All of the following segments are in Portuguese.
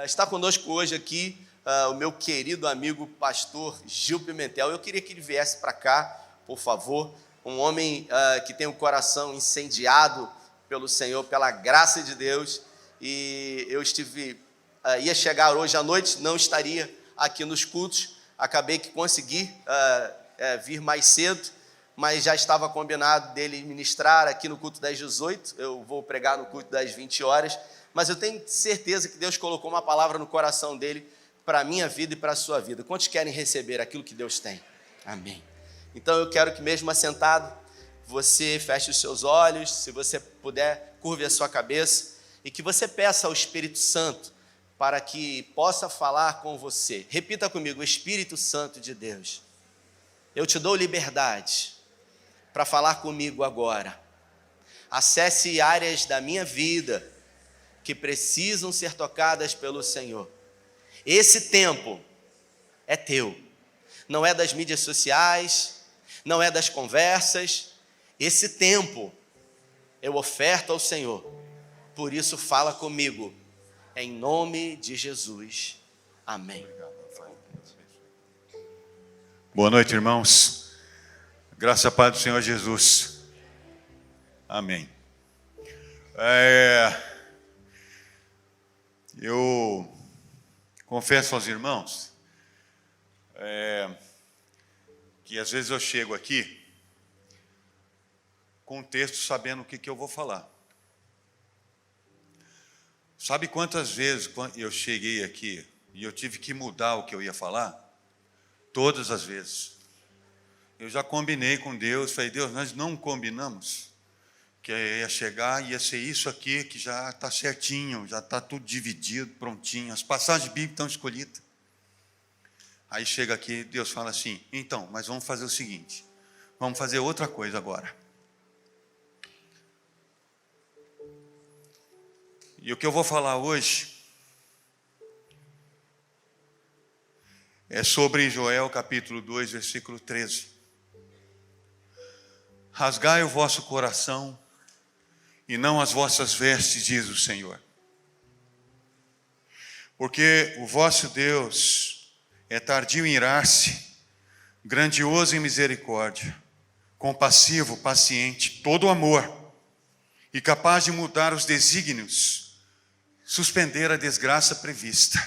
Está conosco hoje aqui o meu querido amigo pastor Gil Pimentel. Eu queria que ele viesse para cá, por favor. Um homem que tem o coração incendiado pelo Senhor, pela graça de Deus. E eu ia chegar hoje à noite, não estaria aqui nos cultos. Acabei que consegui vir mais cedo, mas já estava combinado dele ministrar aqui no culto das 18. Eu vou pregar no culto das 20 horas. Mas eu tenho certeza que Deus colocou uma palavra no coração dele para a minha vida e para a sua vida. Quantos querem receber aquilo que Deus tem? Amém. Então eu quero que mesmo assentado, você feche os seus olhos, se você puder, curve a sua cabeça e que você peça ao Espírito Santo para que possa falar com você. Repita comigo: Espírito Santo de Deus, eu te dou liberdade para falar comigo agora. Acesse áreas da minha vida que precisam ser tocadas pelo Senhor. Esse tempo é teu, não é das mídias sociais, não é das conversas. Esse tempo eu oferto ao Senhor, por isso fala comigo, em nome de Jesus, amém. Boa noite, irmãos, graça e paz do Senhor Jesus, amém. Eu confesso aos irmãos que às vezes eu chego aqui com um texto sabendo o que eu vou falar. Sabe quantas vezes eu cheguei aqui e eu tive que mudar o que eu ia falar? Todas as vezes. Eu já combinei com Deus, falei: Deus, nós não combinamos que ia chegar e ia ser isso aqui, que já está certinho, já está tudo dividido, prontinho, as passagens bíblicas estão escolhidas. Aí chega aqui, Deus fala assim: então, mas vamos fazer o seguinte, vamos fazer outra coisa agora. E o que eu vou falar hoje é sobre Joel capítulo 2, versículo 13. Rasgai o vosso coração e não as vossas vestes, diz o Senhor. Porque o vosso Deus é tardio em irar-se, grandioso em misericórdia, compassivo, paciente, todo amor, e capaz de mudar os desígnios, suspender a desgraça prevista,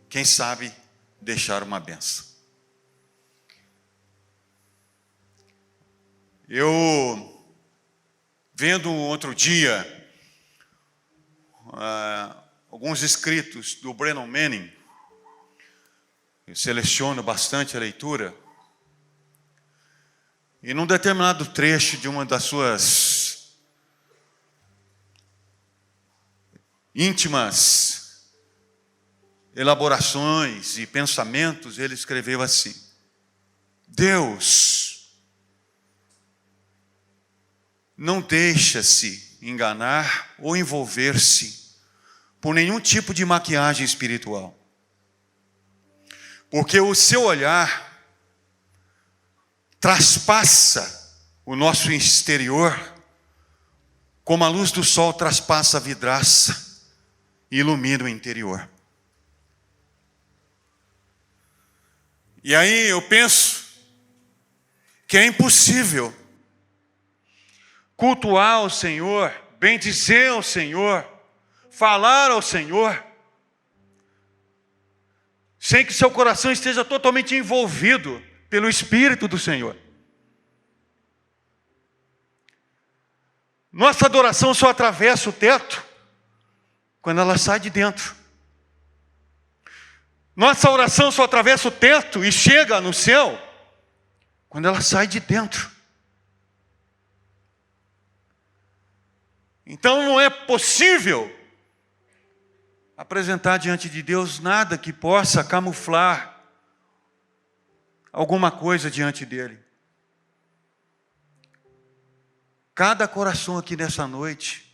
quem sabe deixar uma bênção. Eu, vendo outro dia alguns escritos do Brennan Manning, eu seleciono bastante a leitura, e num determinado trecho de uma das suas íntimas elaborações e pensamentos, ele escreveu assim: Deus não deixa-se enganar ou envolver-se por nenhum tipo de maquiagem espiritual. Porque o seu olhar traspassa o nosso exterior como a luz do sol traspassa a vidraça e ilumina o interior. E aí eu penso que é impossível cultuar o Senhor, bendizer ao Senhor, falar ao Senhor, sem que seu coração esteja totalmente envolvido pelo Espírito do Senhor. Nossa adoração só atravessa o teto quando ela sai de dentro. Nossa oração só atravessa o teto e chega no céu quando ela sai de dentro. Então não é possível apresentar diante de Deus nada que possa camuflar alguma coisa diante dele. Cada coração aqui nessa noite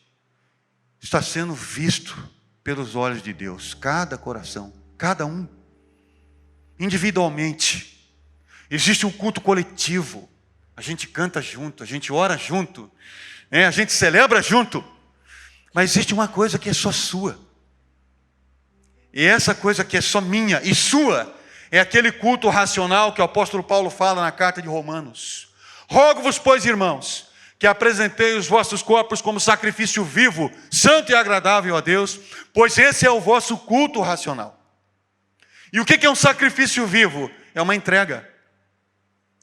está sendo visto pelos olhos de Deus. Cada coração, cada um, individualmente. Existe um culto coletivo. A gente canta junto, a gente ora junto, a gente celebra junto. Mas existe uma coisa que é só sua. E essa coisa que é só minha e sua, é aquele culto racional que o apóstolo Paulo fala na carta de Romanos. Rogo-vos, pois, irmãos, que apresentei os vossos corpos como sacrifício vivo, santo e agradável a Deus, pois esse é o vosso culto racional. E o que é um sacrifício vivo? É uma entrega,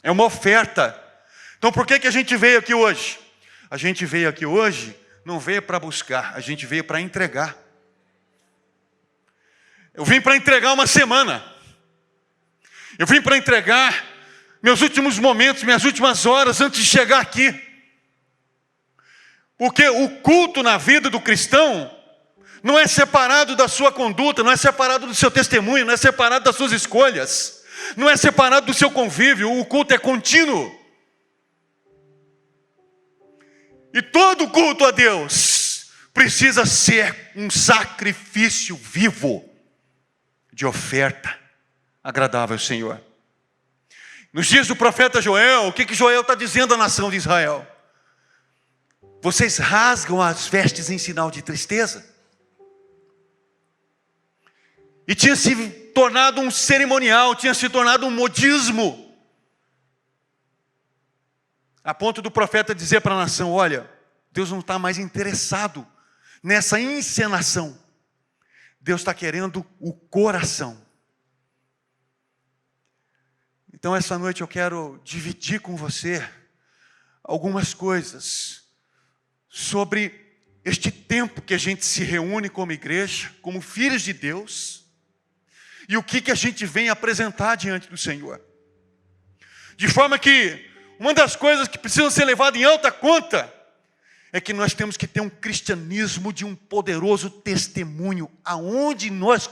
é uma oferta. Então por que a gente veio aqui hoje? A gente veio aqui hoje, não veio para buscar, a gente veio para entregar. Eu vim para entregar uma semana. Eu vim para entregar meus últimos momentos, minhas últimas horas antes de chegar aqui. Porque o culto na vida do cristão não é separado da sua conduta, não é separado do seu testemunho, não é separado das suas escolhas, não é separado do seu convívio. O culto é contínuo. E todo culto a Deus precisa ser um sacrifício vivo de oferta agradável ao Senhor. Nos dias do profeta Joel, o que Joel está dizendo à nação de Israel? Vocês rasgam as vestes em sinal de tristeza. E tinha se tornado um cerimonial, tinha se tornado um modismo. A ponto do profeta dizer para a nação: olha, Deus não está mais interessado nessa encenação. Deus está querendo o coração. Então essa noite eu quero dividir com você algumas coisas sobre este tempo que a gente se reúne como igreja, como filhos de Deus, e o que a gente vem apresentar diante do Senhor. De forma que uma das coisas que precisam ser levadas em alta conta é que nós temos que ter um cristianismo de um poderoso testemunho aonde nós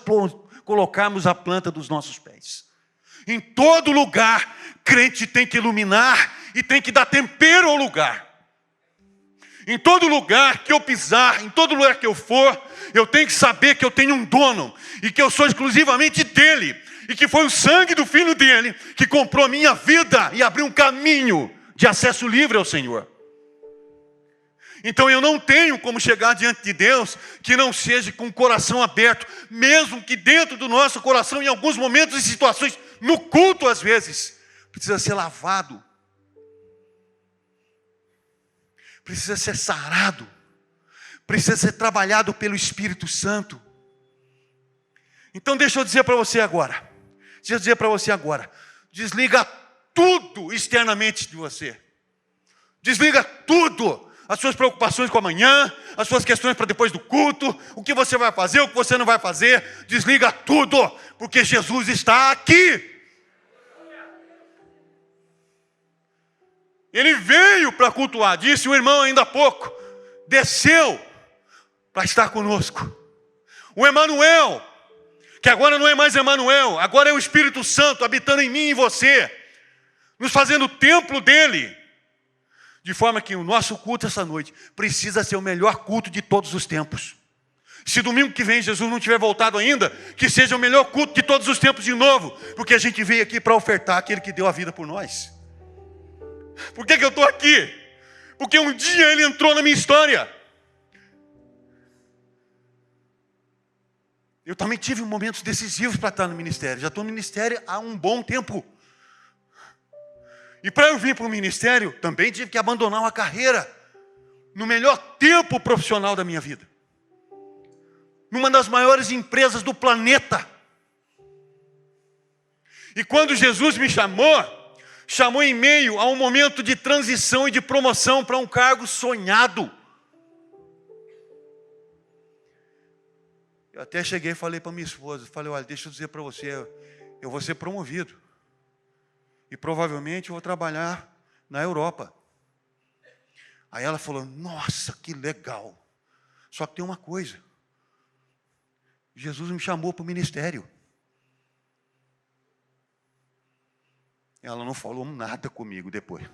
colocarmos a planta dos nossos pés. Em todo lugar, crente tem que iluminar e tem que dar tempero ao lugar. Em todo lugar que eu pisar, em todo lugar que eu for, eu tenho que saber que eu tenho um dono e que eu sou exclusivamente dele, e que foi o sangue do Filho dele que comprou a minha vida e abriu um caminho de acesso livre ao Senhor. Então eu não tenho como chegar diante de Deus que não seja com o coração aberto, mesmo que dentro do nosso coração, em alguns momentos e situações, no culto às vezes, precisa ser lavado, precisa ser sarado, precisa ser trabalhado pelo Espírito Santo. Então deixa eu dizer para você agora, desliga tudo externamente de você, desliga tudo, as suas preocupações com amanhã, as suas questões para depois do culto, o que você vai fazer, o que você não vai fazer, desliga tudo, porque Jesus está aqui. Ele veio para cultuar, disse o irmão ainda há pouco, desceu para estar conosco. O Emanuel, que agora não é mais Emanuel, agora é o Espírito Santo habitando em mim e em você, nos fazendo o templo dele. De forma que o nosso culto essa noite precisa ser o melhor culto de todos os tempos. Se domingo que vem Jesus não tiver voltado ainda, que seja o melhor culto de todos os tempos de novo, porque a gente veio aqui para ofertar aquele que deu a vida por nós. Por que eu estou aqui? Porque um dia ele entrou na minha história. Eu também tive momentos decisivos para estar no ministério. Já estou no ministério há um bom tempo. E para eu vir para o ministério, também tive que abandonar uma carreira no melhor tempo profissional da minha vida. Numa das maiores empresas do planeta. E quando Jesus me chamou em meio a um momento de transição e de promoção para um cargo sonhado. Eu até cheguei e falei para minha esposa, olha, deixa eu dizer para você, eu vou ser promovido. E provavelmente eu vou trabalhar na Europa. Aí ela falou, nossa, que legal. Só que tem uma coisa. Jesus me chamou para o ministério. Ela não falou nada comigo depois.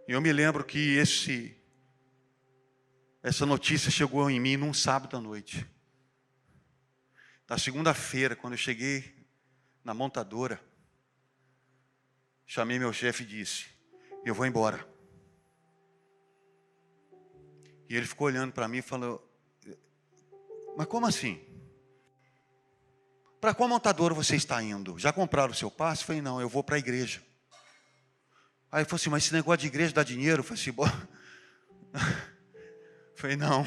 E eu me lembro que essa notícia chegou em mim num sábado à noite. Na segunda-feira, quando eu cheguei na montadora, chamei meu chefe e disse, eu vou embora. E E ele ficou olhando para mim e falou: mas como assim? Para qual montadora você está indo? Já compraram o seu passe? Eu falei: não, eu vou para a igreja. Aí ele falou assim: mas esse negócio de igreja dá dinheiro? Eu falei assim: bom. Eu falei: não.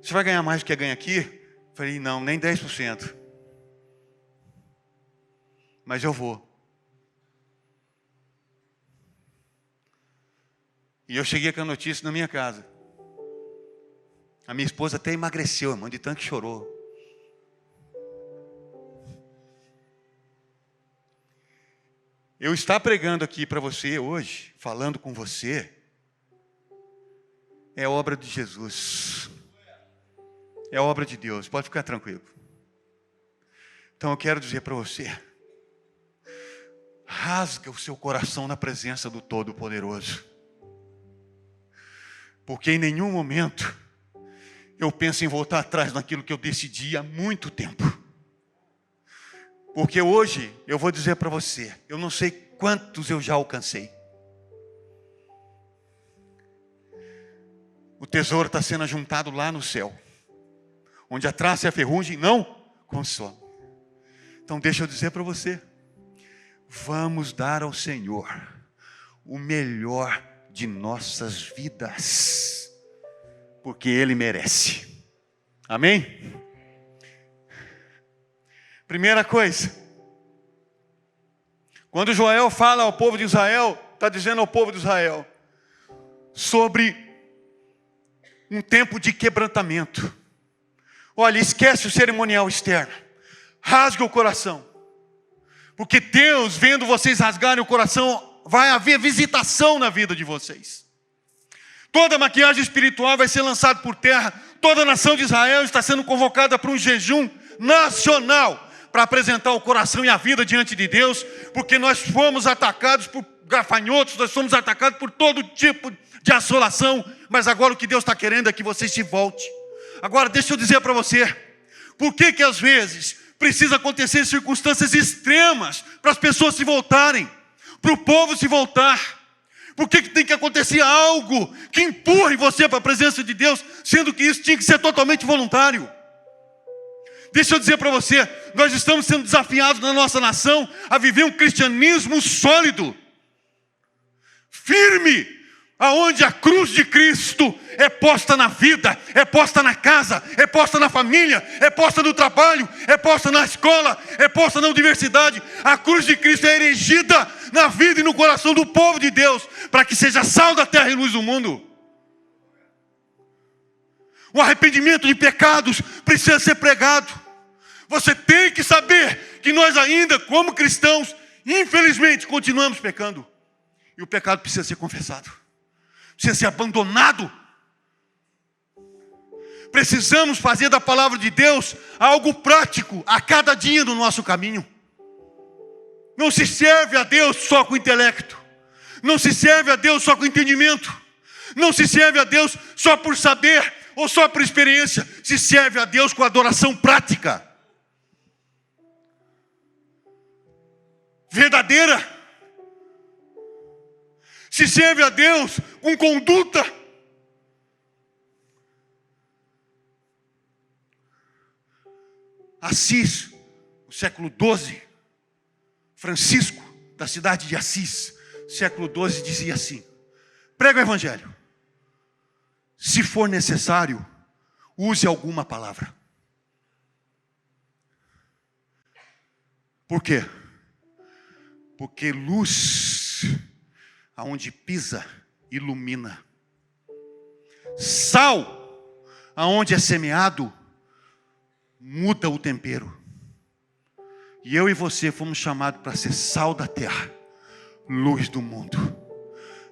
Você vai ganhar mais do que ganha aqui? Eu falei: não, nem 10%. Mas eu vou. E eu cheguei com a notícia na minha casa. A minha esposa até emagreceu, irmão, de tanto que chorou. Eu estar pregando aqui para você hoje, falando com você, é obra de Jesus. É obra de Deus, pode ficar tranquilo. Então eu quero dizer para você: rasga o seu coração na presença do Todo-Poderoso. Porque em nenhum momento eu penso em voltar atrás naquilo que eu decidi há muito tempo. Porque hoje eu vou dizer para você, eu não sei quantos eu já alcancei. O tesouro está sendo ajuntado lá no céu, onde a traça e a ferrugem não consomem. Então deixa eu dizer para você, vamos dar ao Senhor o melhor de nossas vidas, porque Ele merece. Amém? Primeira coisa, quando Joel fala ao povo de Israel, está dizendo ao povo de Israel sobre um tempo de quebrantamento. Olha, esquece o cerimonial externo, rasga o coração, porque Deus, vendo vocês rasgarem o coração, vai haver visitação na vida de vocês. Toda a maquiagem espiritual vai ser lançada por terra. Toda a nação de Israel está sendo convocada para um jejum nacional, para apresentar o coração e a vida diante de Deus, porque nós fomos atacados por gafanhotos, nós fomos atacados por todo tipo de assolação, mas agora o que Deus está querendo é que você se volte. Agora deixa eu dizer para você, por que às vezes precisa acontecer circunstâncias extremas para as pessoas se voltarem, para o povo se voltar? Por que tem que acontecer algo que empurre você para a presença de Deus, sendo que isso tinha que ser totalmente voluntário? Deixa eu dizer para você, nós estamos sendo desafiados na nossa nação a viver um cristianismo sólido, firme, aonde a cruz de Cristo é posta na vida, é posta na casa, é posta na família, é posta no trabalho, é posta na escola, é posta na universidade. A cruz de Cristo é erigida na vida e no coração do povo de Deus, para que seja sal da terra e luz do mundo. O arrependimento de pecados precisa ser pregado. Você tem que saber que nós ainda, como cristãos, infelizmente, continuamos pecando. E o pecado precisa ser confessado. Precisa ser abandonado. Precisamos fazer da palavra de Deus algo prático a cada dia no nosso caminho. Não se serve a Deus só com intelecto. Não se serve a Deus só com entendimento. Não se serve a Deus só por saber ou só por experiência. Se serve a Deus com adoração prática, verdadeira. Se serve a Deus com conduta. Assis, no século XII, Francisco, da cidade de Assis, século XII, dizia assim: prega o evangelho. Se for necessário, use alguma palavra. Por quê? Porque luz, aonde pisa, ilumina. Sal, aonde é semeado, muda o tempero. E eu e você fomos chamados para ser sal da terra, luz do mundo.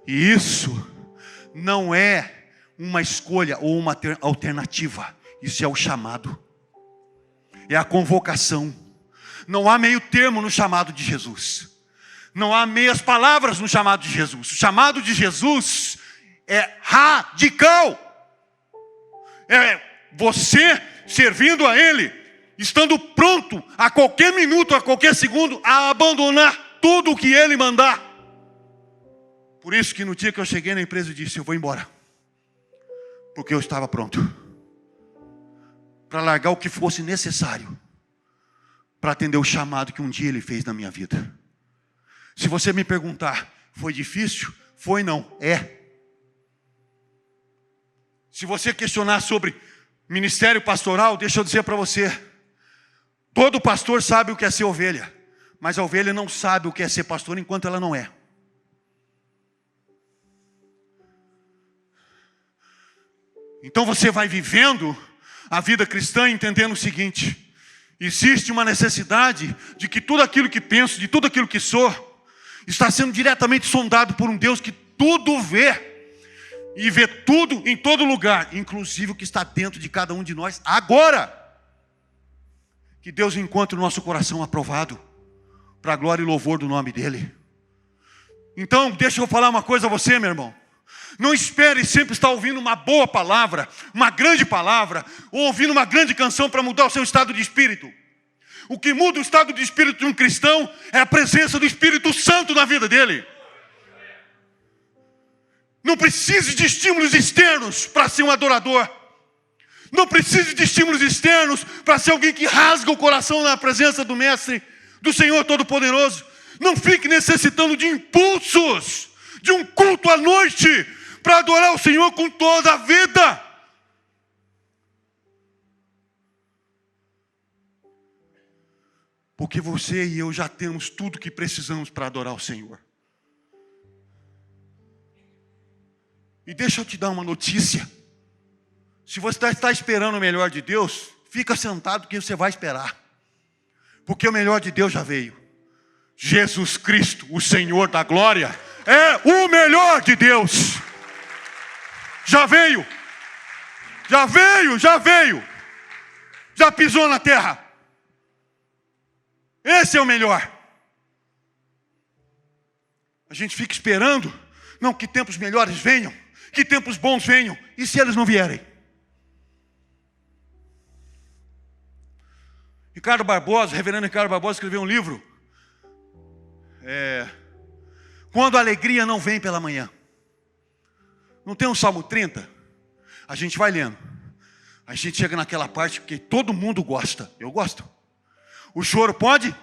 E isso não é uma escolha ou uma alternativa. Isso é o chamado. É a convocação. Não há meio termo no chamado de Jesus. Não há meias palavras no chamado de Jesus. O chamado de Jesus é radical. É você servindo a Ele, estando pronto a qualquer minuto, a qualquer segundo, a abandonar tudo o que Ele mandar. Por isso que no dia que eu cheguei na empresa eu disse, eu vou embora. Porque eu estava pronto para largar o que fosse necessário para atender o chamado que um dia Ele fez na minha vida. Se você me perguntar, foi difícil? Foi não, é. Se você questionar sobre ministério pastoral, deixa eu dizer para você, todo pastor sabe o que é ser ovelha, mas a ovelha não sabe o que é ser pastor enquanto ela não é. Então você vai vivendo a vida cristã entendendo o seguinte: existe uma necessidade de que tudo aquilo que penso, de tudo aquilo que sou, está sendo diretamente sondado por um Deus que tudo vê. E vê tudo em todo lugar, inclusive o que está dentro de cada um de nós agora. Que Deus encontre o nosso coração aprovado para a glória e louvor do nome dEle. Então, deixa eu falar uma coisa a você, meu irmão. Não espere sempre estar ouvindo uma boa palavra, uma grande palavra, ou ouvindo uma grande canção para mudar o seu estado de espírito. O que muda o estado de espírito de um cristão é a presença do Espírito Santo na vida dele. Não precise de estímulos externos para ser um adorador. Não precise de estímulos externos para ser alguém que rasga o coração na presença do Mestre, do Senhor Todo-Poderoso. Não fique necessitando de impulsos, de um culto à noite, para adorar o Senhor com toda a vida. Porque você e eu já temos tudo que precisamos para adorar o Senhor. E deixa eu te dar uma notícia. Se você está esperando o melhor de Deus, fica sentado que você vai esperar. Porque o melhor de Deus já veio. Jesus Cristo, o Senhor da glória, é o melhor de Deus. Já veio. Já veio, já veio. Já pisou na terra. Esse é o melhor. A gente fica esperando, não, que tempos melhores venham, que tempos bons venham. E se eles não vierem? Ricardo Barbosa, reverendo Ricardo Barbosa, escreveu um livro. Quando a alegria não vem pela manhã. Não tem um Salmo 30? A gente vai lendo. A gente chega naquela parte que todo mundo gosta. Eu gosto. O choro pode?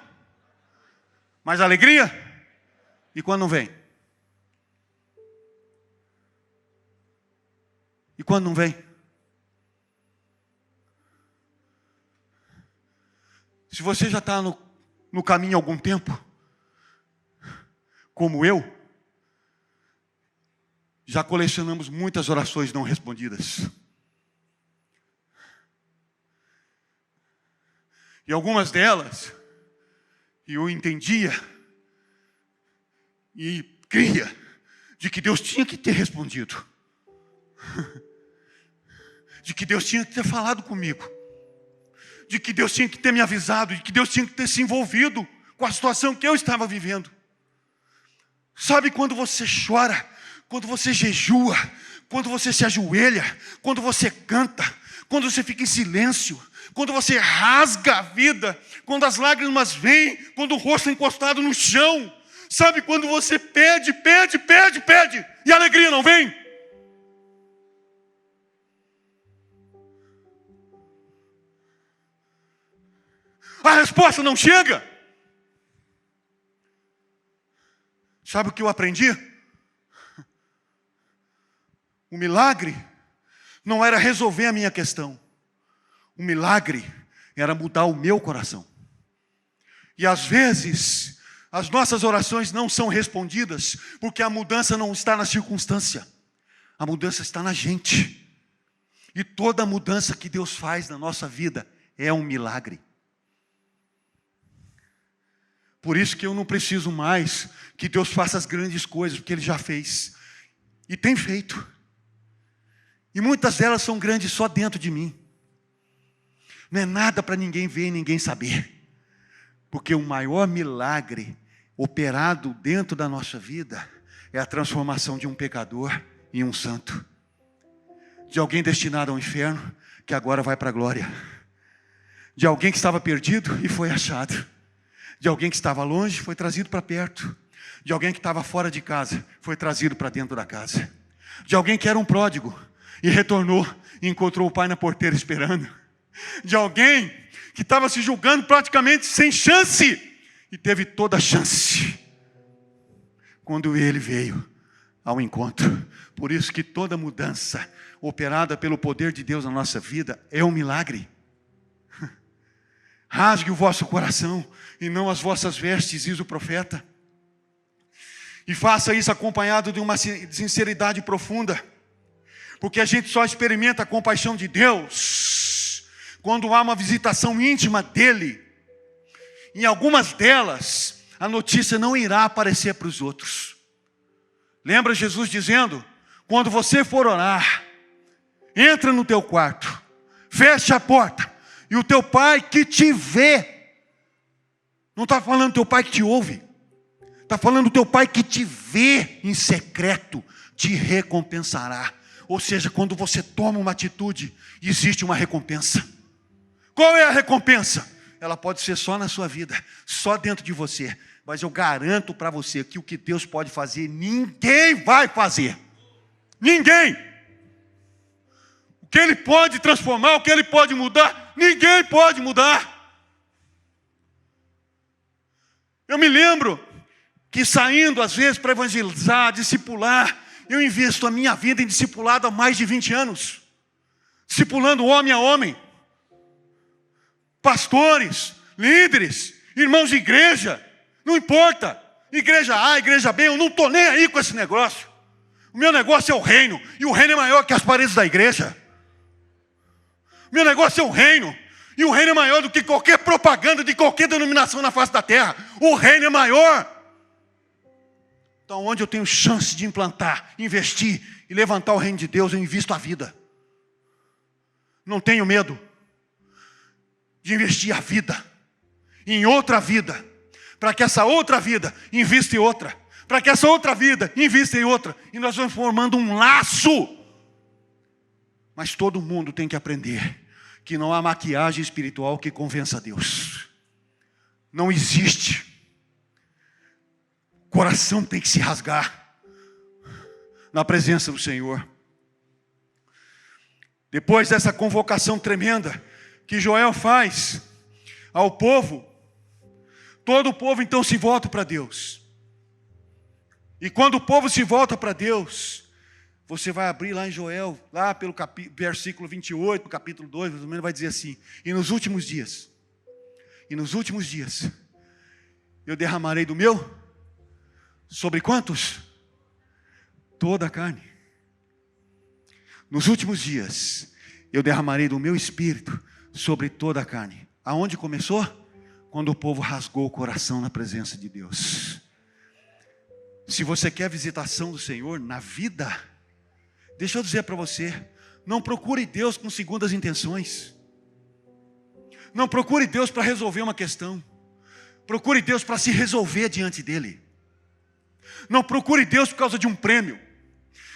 Mas a alegria? E quando não vem? E quando não vem? Se você já está no caminho há algum tempo, como eu, já colecionamos muitas orações não respondidas. E algumas delas, eu entendia e cria de que Deus tinha que ter respondido. De que Deus tinha que ter falado comigo. De que Deus tinha que ter me avisado. De que Deus tinha que ter se envolvido com a situação que eu estava vivendo. Sabe quando você chora, quando você jejua, quando você se ajoelha, quando você canta, quando você fica em silêncio, quando você rasga a vida, quando as lágrimas vêm, quando o rosto é encostado no chão. Sabe quando você pede, e a alegria não vem? A resposta não chega. Sabe o que eu aprendi? O milagre não era resolver a minha questão. O milagre era mudar o meu coração. E às vezes, as nossas orações não são respondidas porque a mudança não está na circunstância. A mudança está na gente. E toda mudança que Deus faz na nossa vida é um milagre. Por isso que eu não preciso mais que Deus faça as grandes coisas, porque Ele já fez. E tem feito. E muitas delas são grandes só dentro de mim. Não é nada para ninguém ver e ninguém saber. Porque o maior milagre operado dentro da nossa vida é a transformação de um pecador em um santo. De alguém destinado ao inferno, que agora vai para a glória. De alguém que estava perdido e foi achado. De alguém que estava longe, foi trazido para perto. De alguém que estava fora de casa, foi trazido para dentro da casa. De alguém que era um pródigo e retornou e encontrou o pai na porteira esperando. De alguém que estava se julgando praticamente sem chance e teve toda a chance quando ele veio ao encontro. Por isso que toda mudança operada pelo poder de Deus na nossa vida é um milagre. Rasgue o vosso coração e não as vossas vestes, diz o profeta. E faça isso acompanhado de uma sinceridade profunda. Porque a gente só experimenta a compaixão de Deus quando há uma visitação íntima dEle. Em algumas delas, a notícia não irá aparecer para os outros. Lembra Jesus dizendo: quando você for orar, entra no teu quarto, fecha a porta, e o teu pai que te vê, não está falando teu pai que te ouve, está falando teu pai que te vê em secreto, te recompensará. Ou seja, quando você toma uma atitude, existe uma recompensa. Qual é a recompensa? Ela pode ser só na sua vida, só dentro de você. Mas eu garanto para você que o que Deus pode fazer, ninguém vai fazer. Ninguém. O que Ele pode transformar, o que Ele pode mudar, ninguém pode mudar. Eu me lembro que saindo às vezes para evangelizar, discipular, eu investo a minha vida em discipulado há mais de 20 anos. Discipulando homem a homem. Pastores, líderes, irmãos de igreja, não importa. Igreja A, igreja B, eu não estou nem aí com esse negócio. O meu negócio é o reino, e o reino é maior que as paredes da igreja. O meu negócio é o reino, e o reino é maior do que qualquer propaganda de qualquer denominação na face da terra. O reino é maior. Então, onde eu tenho chance de implantar, investir e levantar o reino de Deus, eu invisto a vida. Não tenho medo de investir a vida em outra vida, para que essa outra vida invista em outra, para que essa outra vida invista em outra, e nós vamos formando um laço. Mas todo mundo tem que aprender que não há maquiagem espiritual que convença a Deus. Não existe. O coração tem que se rasgar na presença do Senhor. Depois dessa convocação tremenda que Joel faz ao povo, todo o povo então se volta para Deus. E quando o povo se volta para Deus, você vai abrir lá em Joel, lá pelo versículo 28, no capítulo 2, mais ou menos vai dizer assim: e nos últimos dias, eu derramarei do meu, sobre quantos? Toda a carne. Nos últimos dias, eu derramarei do meu espírito sobre toda a carne. Aonde começou? Quando o povo rasgou o coração na presença de Deus. Se você quer visitação do Senhor na vida, deixa eu dizer para você, não procure Deus com segundas intenções. Não procure Deus para resolver uma questão. Procure Deus para se resolver diante dEle. Não procure Deus por causa de um prêmio.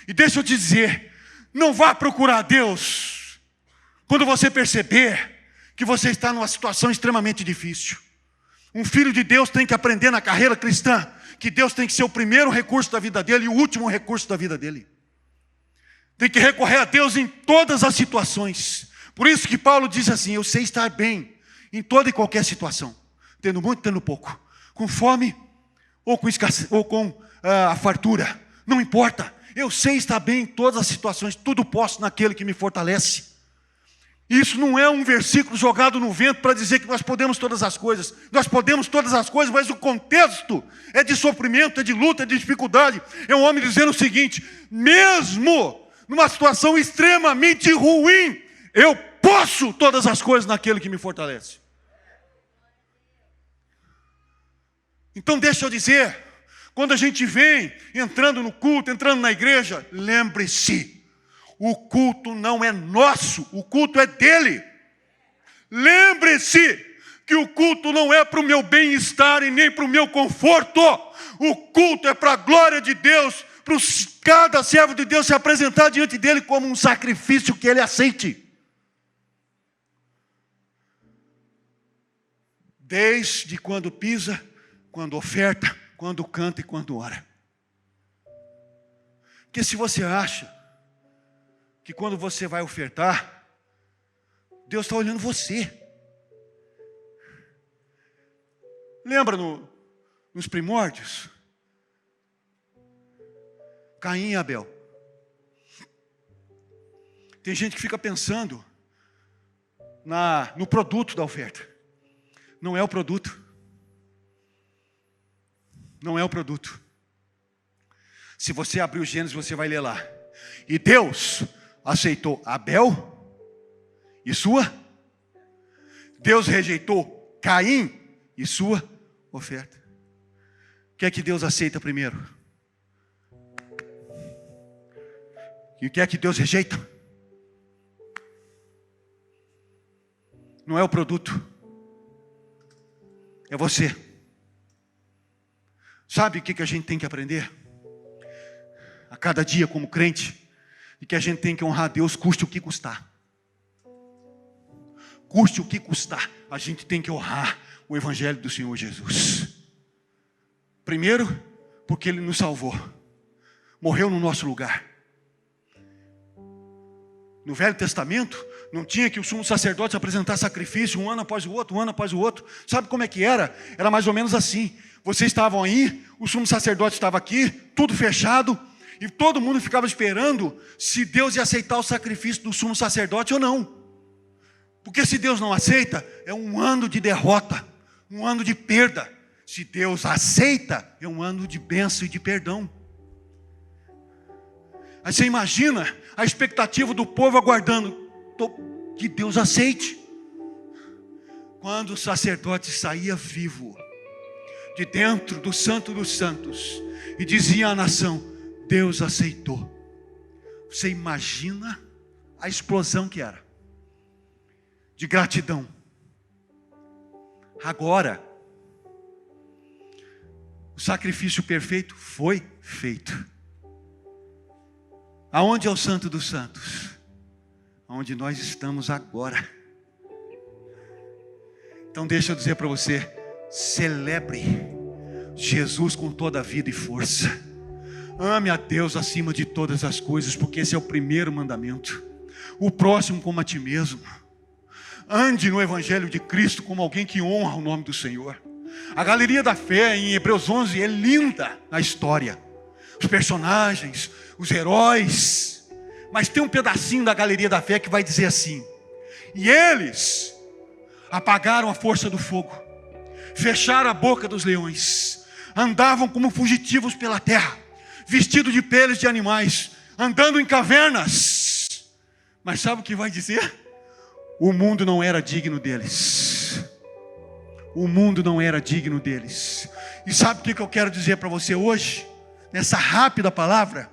E deixa eu te dizer, não vá procurar Deus quando você perceber que você está numa situação extremamente difícil. Um filho de Deus tem que aprender na carreira cristã que Deus tem que ser o primeiro recurso da vida dele e o último recurso da vida dele. Tem que recorrer a Deus em todas as situações. Por isso que Paulo diz assim: eu sei estar bem em toda e qualquer situação, tendo muito, tendo pouco, com fome ou com escassez, ou com a fartura, não importa. Eu sei estar bem em todas as situações, tudo posso naquele que me fortalece. Isso não é um versículo jogado no vento para dizer que nós podemos todas as coisas. Nós podemos todas as coisas, mas o contexto é de sofrimento, é de luta, é de dificuldade. É um homem dizendo o seguinte: mesmo numa situação extremamente ruim, eu posso todas as coisas naquele que me fortalece. Então deixa eu dizer, quando a gente vem entrando no culto, entrando na igreja, lembre-se, o culto não é nosso, o culto é dele. Lembre-se que o culto não é para o meu bem-estar e nem para o meu conforto. O culto é para a glória de Deus, para cada servo de Deus se apresentar diante dele como um sacrifício que ele aceite. Desde quando pisa, quando oferta, quando canta e quando ora. Porque se você acha que quando você vai ofertar, Deus está olhando você. Lembra nos primórdios? Caim e Abel. Tem gente que fica pensando no produto da oferta. Não é o produto. Não é o produto. Se você abrir o Gênesis, você vai ler lá. E Deus aceitou Abel e sua. Deus rejeitou Caim e sua oferta. O que é que Deus aceita primeiro? E o que é que Deus rejeita? Não é o produto. É você. Sabe o que a gente tem que aprender? A cada dia como crente, e que a gente tem que honrar a Deus, custe o que custar. Custe o que custar, a gente tem que honrar o Evangelho do Senhor Jesus. Primeiro, porque Ele nos salvou, morreu no nosso lugar. No Velho Testamento, não tinha que o sumo sacerdote apresentar sacrifício um ano após o outro, um ano após o outro. Sabe como é que era? Era mais ou menos assim. Vocês estavam aí, o sumo sacerdote estava aqui, tudo fechado, e todo mundo ficava esperando se Deus ia aceitar o sacrifício do sumo sacerdote ou não. Porque se Deus não aceita, é um ano de derrota, um ano de perda. Se Deus aceita, é um ano de bênção e de perdão. Aí você imagina a expectativa do povo aguardando que Deus aceite. Quando o sacerdote saía vivo de dentro do Santo dos Santos e dizia à nação: Deus aceitou. Você imagina a explosão que era de gratidão. Agora, o sacrifício perfeito foi feito. Aonde é o Santo dos Santos? Onde nós estamos agora. Então deixa eu dizer para você, celebre Jesus com toda a vida e força. Ame a Deus acima de todas as coisas, porque esse é o primeiro mandamento. O próximo como a ti mesmo. Ande no Evangelho de Cristo como alguém que honra o nome do Senhor. A galeria da fé em Hebreus 11 é linda na história. Os personagens, os heróis. Mas tem um pedacinho da galeria da fé que vai dizer assim: e eles apagaram a força do fogo, fecharam a boca dos leões, andavam como fugitivos pela terra, vestidos de peles de animais, andando em cavernas. Mas sabe o que vai dizer? O mundo não era digno deles. O mundo não era digno deles. E sabe o que eu quero dizer para você hoje? Nessa rápida palavra: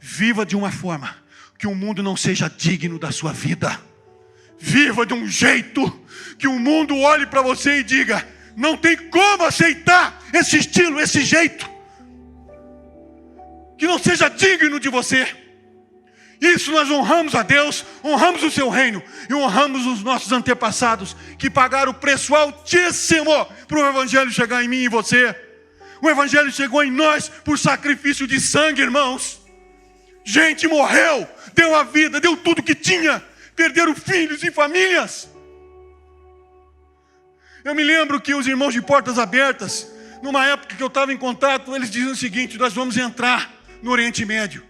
viva de uma forma que o mundo não seja digno da sua vida. Viva de um jeito que o mundo olhe para você e diga: não tem como aceitar esse estilo, esse jeito, que não seja digno de você. Isso nós honramos a Deus, honramos o seu reino e honramos os nossos antepassados que pagaram o preço altíssimo para o Evangelho chegar em mim e em você. O Evangelho chegou em nós por sacrifício de sangue, irmãos. Gente morreu, deu a vida, deu tudo que tinha, perderam filhos e famílias. Eu me lembro que os irmãos de Portas Abertas, numa época que eu estava em contato, eles diziam o seguinte: nós vamos entrar no Oriente Médio.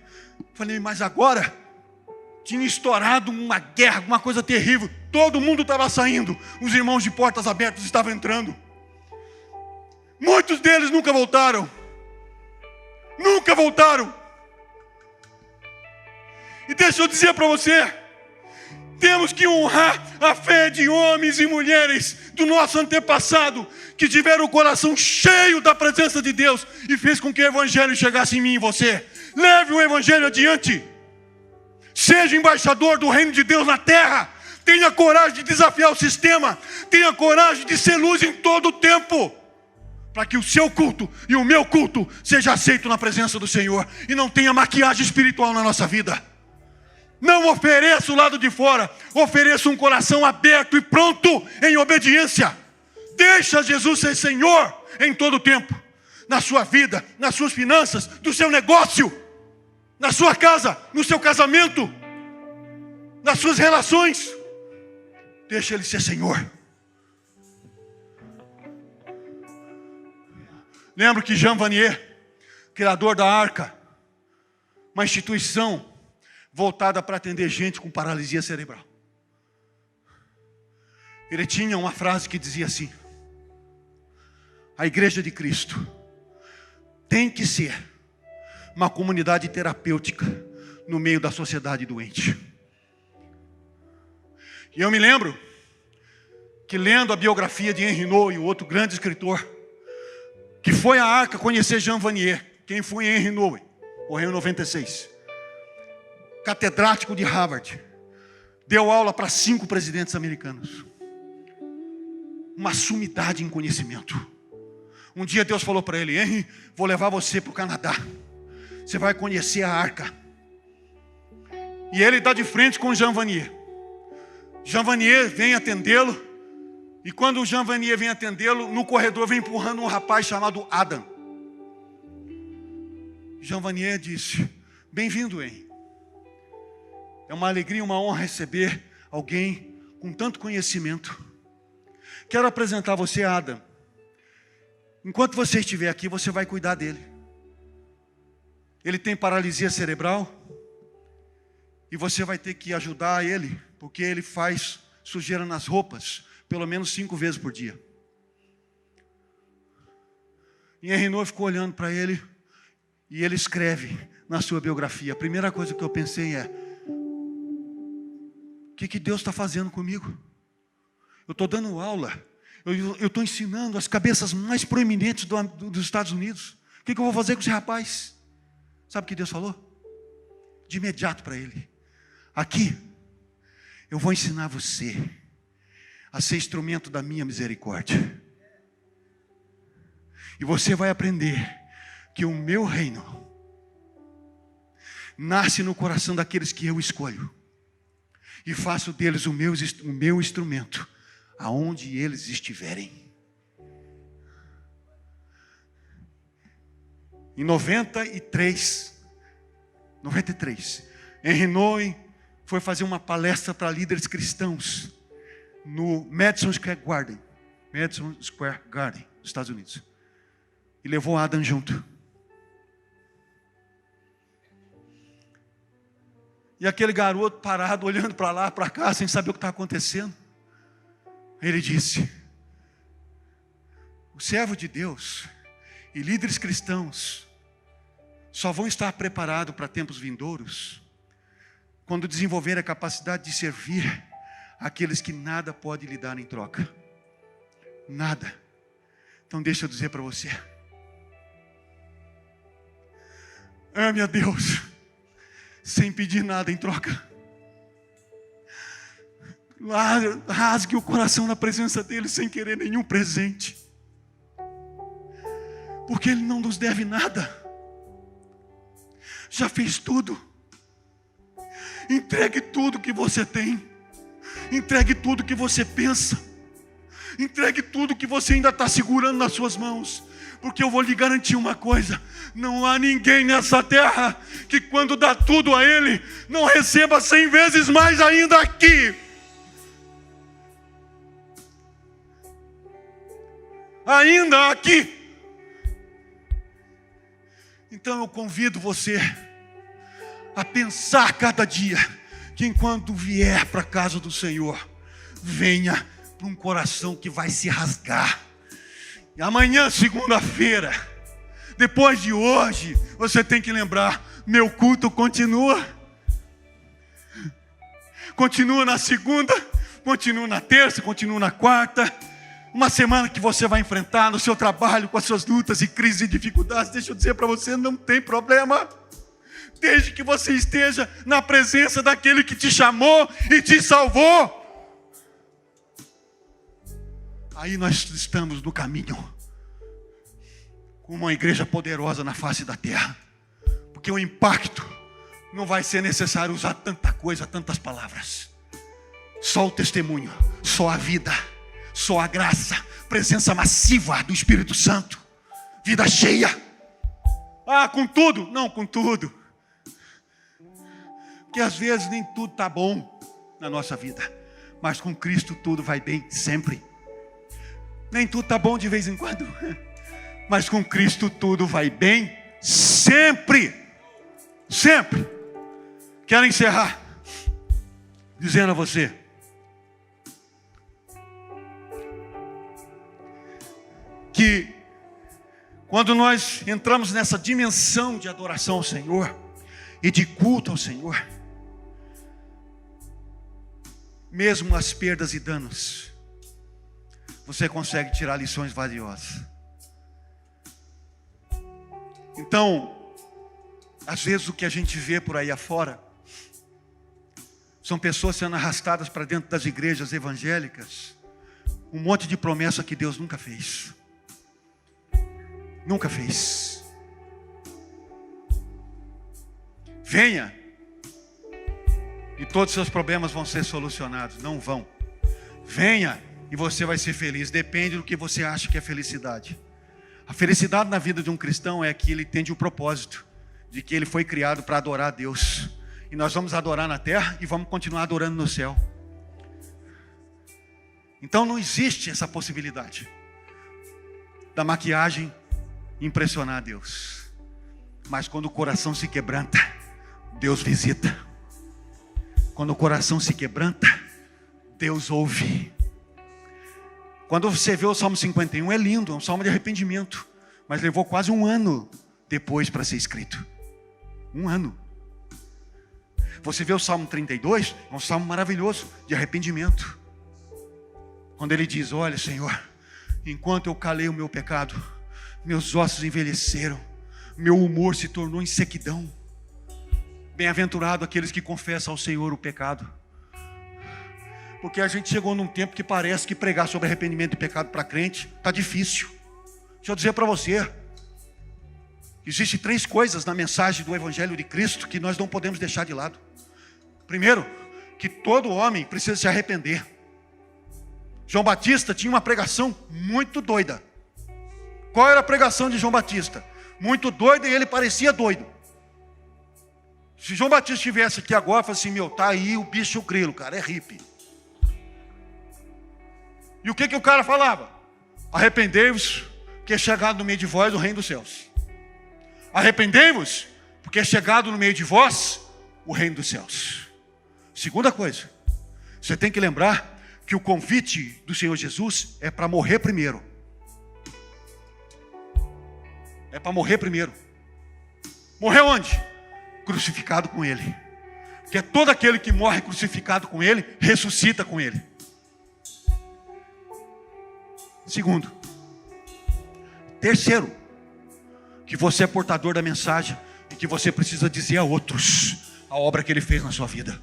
Falei, mas agora tinha estourado uma guerra, uma coisa terrível. Todo mundo estava saindo, os irmãos de Portas Abertas estavam entrando. Muitos deles nunca voltaram. Nunca voltaram. E deixa eu dizer para você, temos que honrar a fé de homens e mulheres do nosso antepassado, que tiveram o coração cheio da presença de Deus e fez com que o Evangelho chegasse em mim e em você. Leve o Evangelho adiante. Seja embaixador do reino de Deus na terra. Tenha coragem de desafiar o sistema. Tenha coragem de ser luz em todo o tempo, para que o seu culto e o meu culto seja aceito na presença do Senhor. E não tenha maquiagem espiritual na nossa vida. Não ofereça o lado de fora. Ofereça um coração aberto e pronto em obediência. Deixa Jesus ser Senhor em todo o tempo. na sua vida, nas suas finanças, do seu negócio, na sua casa, no seu casamento, nas suas relações. Deixa Ele ser Senhor. Lembro que Jean Vanier, criador da Arca, uma instituição voltada para atender gente com paralisia cerebral. Ele tinha uma frase que dizia assim: a Igreja de Cristo tem que ser uma comunidade terapêutica no meio da sociedade doente. E eu me lembro que, lendo a biografia de Henri Nouwen, o outro grande escritor, que foi à Arca conhecer Jean Vanier. Quem foi Henri Nouwen? Morreu em 96. Catedrático de Harvard. Deu aula para 5 presidentes americanos. Uma sumidade em conhecimento. Um dia Deus falou para ele: Henri, vou levar você para o Canadá. Você vai conhecer a Arca. E ele está de frente com Jean Vanier. Jean Vanier vem atendê-lo. E quando o Jean Vanier vem atendê-lo, no corredor vem empurrando um rapaz chamado Adam. Jean Vanier disse: bem-vindo, Henri. É uma alegria, uma honra receber alguém com tanto conhecimento. Quero apresentar você a Adam. Enquanto você estiver aqui, você vai cuidar dele. Ele tem paralisia cerebral. E você vai ter que ajudar ele, porque ele faz sujeira nas roupas pelo menos 5 vezes por dia. E Henri Nouwen ficou olhando para ele, e ele escreve na sua biografia. A primeira coisa que eu pensei é: o que Deus está fazendo comigo? Eu estou dando aula, eu estou ensinando as cabeças mais proeminentes dos Estados Unidos. O que eu vou fazer com esse rapaz? Sabe o que Deus falou? De imediato para ele: aqui, eu vou ensinar você a ser instrumento da minha misericórdia. E você vai aprender que o meu reino nasce no coração daqueles que eu escolho. E faço deles o meu instrumento, aonde eles estiverem. Em 93, Henri Nouwen foi fazer uma palestra para líderes cristãos no Madison Square Garden, nos Estados Unidos. E levou Adam junto. E aquele garoto parado, olhando para lá, para cá, sem saber o que está acontecendo. Ele disse: o servo de Deus e líderes cristãos só vão estar preparados para tempos vindouros quando desenvolver a capacidade de servir aqueles que nada pode lhe dar em troca. Nada. Então deixa eu dizer para você: ame a Deus sem pedir nada em troca. Rasgue o coração na presença dele sem querer nenhum presente, porque ele não nos deve nada. Já fez tudo. Entregue tudo que você tem. Entregue tudo que você pensa. Entregue tudo que você ainda está segurando nas suas mãos. Porque eu vou lhe garantir uma coisa: não há ninguém nessa terra que, quando dá tudo a Ele, não receba 100 vezes mais ainda aqui. Ainda aqui. Então eu convido você a pensar cada dia que, enquanto vier para a casa do Senhor, venha para um coração que vai se rasgar. E amanhã, segunda-feira, depois de hoje, você tem que lembrar: meu culto continua. Continua na segunda, continua na terça, continua na quarta. Uma semana que você vai enfrentar no seu trabalho, com as suas lutas e crises e dificuldades. Deixa eu dizer para você, não tem problema. Desde que você esteja na presença daquele que te chamou e te salvou. Aí nós estamos no caminho, como uma igreja poderosa na face da terra. Porque o impacto não vai ser necessário usar tanta coisa, tantas palavras. Só o testemunho, só a vida, só a graça, presença massiva do Espírito Santo vida cheia. Ah, com tudo? Não, com tudo. Porque às vezes nem tudo está bom na nossa vida, mas com Cristo tudo vai bem sempre. Nem tudo está bom de vez em quando, mas com Cristo tudo vai bem sempre. Sempre. Quero encerrar dizendo a você que quando nós entramos nessa dimensão de adoração ao Senhor e de culto ao Senhor, mesmo as perdas e danos, você consegue tirar lições valiosas. Então, às vezes o que a gente vê por aí afora são pessoas sendo arrastadas para dentro das igrejas evangélicas, um monte de promessa que Deus nunca fez. Nunca fez. Venha e todos os seus problemas vão ser solucionados. Não vão. Venha e você vai ser feliz. Depende do que você acha que é felicidade. A felicidade na vida de um cristão é que ele entende o propósito de que ele foi criado para adorar a Deus. E nós vamos adorar na terra e vamos continuar adorando no céu. Então não existe essa possibilidade da maquiagem impressionar a Deus. Mas quando o coração se quebranta, Deus visita. Quando o coração se quebranta, Deus ouve. Quando você vê o Salmo 51, é lindo, é um salmo de arrependimento, mas levou quase um ano depois para ser escrito. Um ano. Você vê o Salmo 32, é um salmo maravilhoso de arrependimento. Quando ele diz: olha, Senhor, enquanto eu calei o meu pecado, meus ossos envelheceram, meu humor se tornou em sequidão. Bem-aventurado aqueles que confessam ao Senhor o pecado. Porque a gente chegou num tempo que parece que pregar sobre arrependimento e pecado para crente está difícil. Deixa eu dizer para você, existem 3 coisas na mensagem do Evangelho de Cristo que nós não podemos deixar de lado. Primeiro, que todo homem precisa se arrepender. João Batista tinha uma pregação muito doida. Qual era a pregação de João Batista? Muito doida, e ele parecia doido. Se João Batista estivesse aqui agora, falasse assim: meu, tá aí o bicho grilo, cara, é hippie. E o que o cara falava? Arrependei-vos, porque é chegado no meio de vós o reino dos céus. Arrependei-vos, porque é chegado no meio de vós o reino dos céus. Segunda coisa, você tem que lembrar que o convite do Senhor Jesus é para morrer primeiro. É para morrer primeiro. Morrer onde? Crucificado com Ele. Porque todo aquele que morre crucificado com Ele, ressuscita com Ele. Segundo. Terceiro, que você é portador da mensagem e que você precisa dizer a outros a obra que Ele fez na sua vida.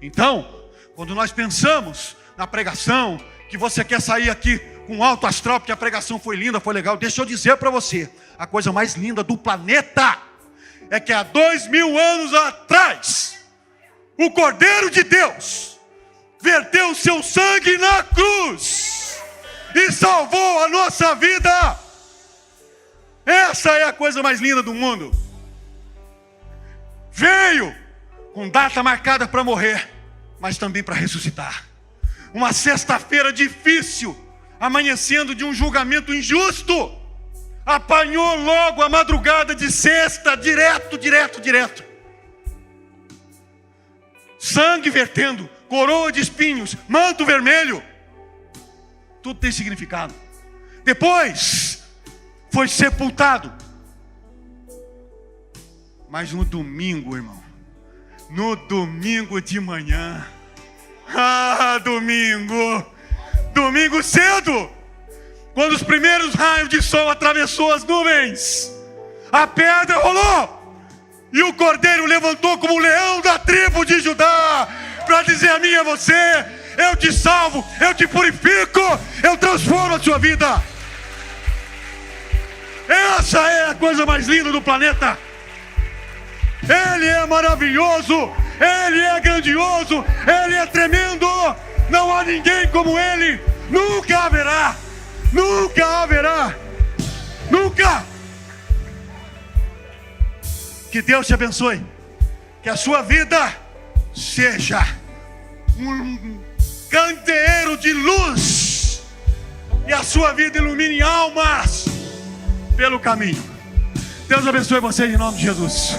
Então, quando nós pensamos na pregação, que você quer sair aqui com alto astral, porque a pregação foi linda, foi legal, deixa eu dizer para você, a coisa mais linda do planeta é que há 2000 anos atrás, o Cordeiro de Deus verteu o seu sangue na cruz e salvou a nossa vida. Essa é a coisa mais linda do mundo. Veio com data marcada para morrer, mas também para ressuscitar. Uma sexta-feira difícil, amanhecendo de um julgamento injusto, apanhou logo a madrugada de sexta, direto. Sangue vertendo, coroa de espinhos, manto vermelho, tudo tem significado. Depois foi sepultado. Mas no domingo, irmão, no domingo de manhã, domingo cedo, quando os primeiros raios de sol atravessou as nuvens, a pedra rolou e o Cordeiro levantou como o leão da tribo de Judá para dizer a mim e a você: eu te salvo, eu te purifico, eu transformo a sua vida. Essa é a coisa mais linda do planeta. Ele é maravilhoso, Ele é grandioso, Ele é tremendo. Não há ninguém como Ele, nunca haverá. Nunca! Que Deus te abençoe. Que a sua vida seja um candeeiro de luz. E a sua vida ilumine almas pelo caminho. Deus abençoe vocês em nome de Jesus.